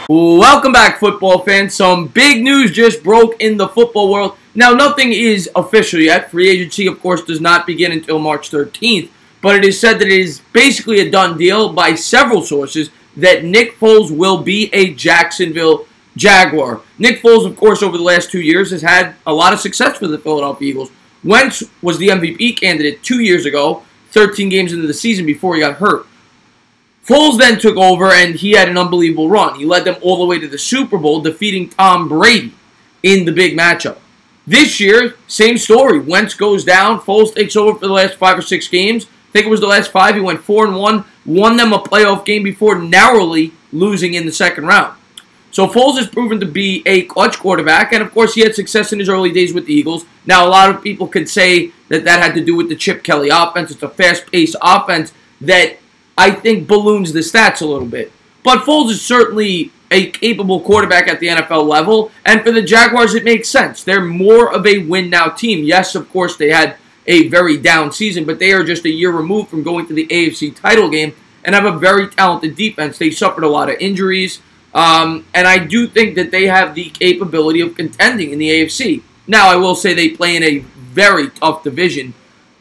Welcome back, football fans. Some big news just broke in the football world. Now, nothing is official yet. Free agency, of course, does not begin until March 13th. But it is said that it is basically a done deal by several sources that Nick Foles will be a Jacksonville Jaguar. Nick Foles, of course, over the last 2 years has had a lot of success for the Philadelphia Eagles. Wentz was the MVP candidate 2 years ago, 13 games into the season before he got hurt. Foles then took over, and he had an unbelievable run. He led them all the way to the Super Bowl, defeating Tom Brady in the big matchup. This year, same story. Wentz goes down. Foles takes over for the last 5 or 6 games. I think it was the last 5. He went 4-1, won them a playoff game before narrowly losing in the second round. So Foles has proven to be a clutch quarterback, and of course he had success in his early days with the Eagles. Now, a lot of people could say that that had to do with the Chip Kelly offense. It's a fast-paced offense that I think balloons the stats a little bit. But Foles is certainly a capable quarterback at the NFL level, and for the Jaguars it makes sense. They're more of a win-now team. Yes, of course, they had a very down season, but they are just a year removed from going to the AFC title game and have a very talented defense. They suffered a lot of injuries, and I do think that they have the capability of contending in the AFC. Now, I will say they play in a very tough division,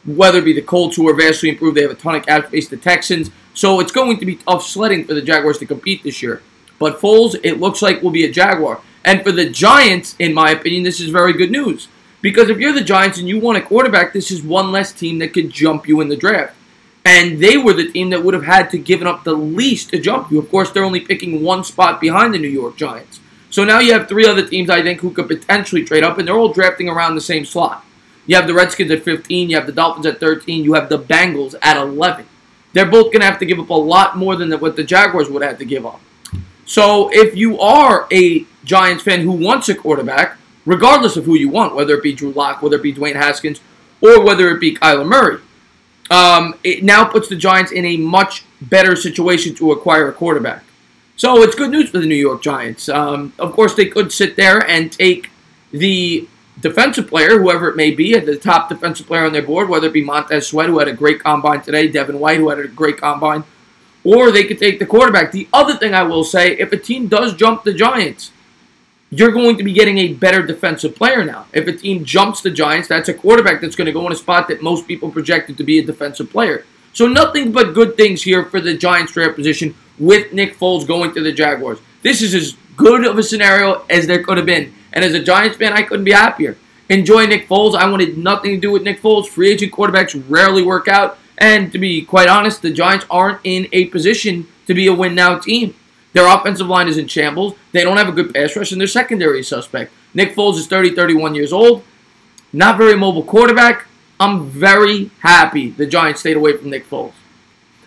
whether it be the Colts, who are vastly improved. They have a ton of cap space, the Texans. So it's going to be tough sledding for the Jaguars to compete this year. But Foles, it looks like, will be a Jaguar. And for the Giants, in my opinion, this is very good news. Because if you're the Giants and you want a quarterback, this is one less team that could jump you in the draft. And they were the team that would have had to give up the least to jump you. Of course, they're only picking one spot behind the New York Giants. So now you have 3 other teams, I think, who could potentially trade up, and they're all drafting around the same slot. You have the Redskins at 15, you have the Dolphins at 13, you have the Bengals at 11. They're both going to have to give up a lot more than what the Jaguars would have to give up. So if you are a Giants fan who wants a quarterback, regardless of who you want, whether it be Drew Lock, whether it be Dwayne Haskins, or whether it be Kyler Murray, it now puts the Giants in a much better situation to acquire a quarterback. So it's good news for the New York Giants. Of course, they could sit there and take the defensive player, whoever it may be, the top defensive player on their board, whether it be Montez Sweat, who had a great combine today, Devin White, who had a great combine, or they could take the quarterback. The other thing I will say, if a team does jump the Giants, you're going to be getting a better defensive player now. If a team jumps the Giants, that's a quarterback that's going to go in a spot that most people projected to be a defensive player. So nothing but good things here for the Giants draft position with Nick Foles going to the Jaguars. This is as good of a scenario as there could have been. And as a Giants fan, I couldn't be happier. Enjoy Nick Foles. I wanted nothing to do with Nick Foles. Free agent quarterbacks rarely work out. And to be quite honest, the Giants aren't in a position to be a win-now team. Their offensive line is in shambles. They don't have a good pass rush, and their secondary is suspect. Nick Foles is 31 years old. Not very mobile quarterback. I'm very happy the Giants stayed away from Nick Foles.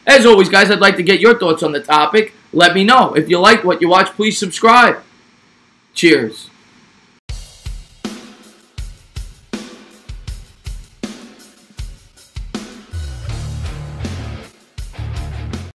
As always, guys, I'd like to get your thoughts on the topic. Let me know. If you liked what you watched, please subscribe. Cheers.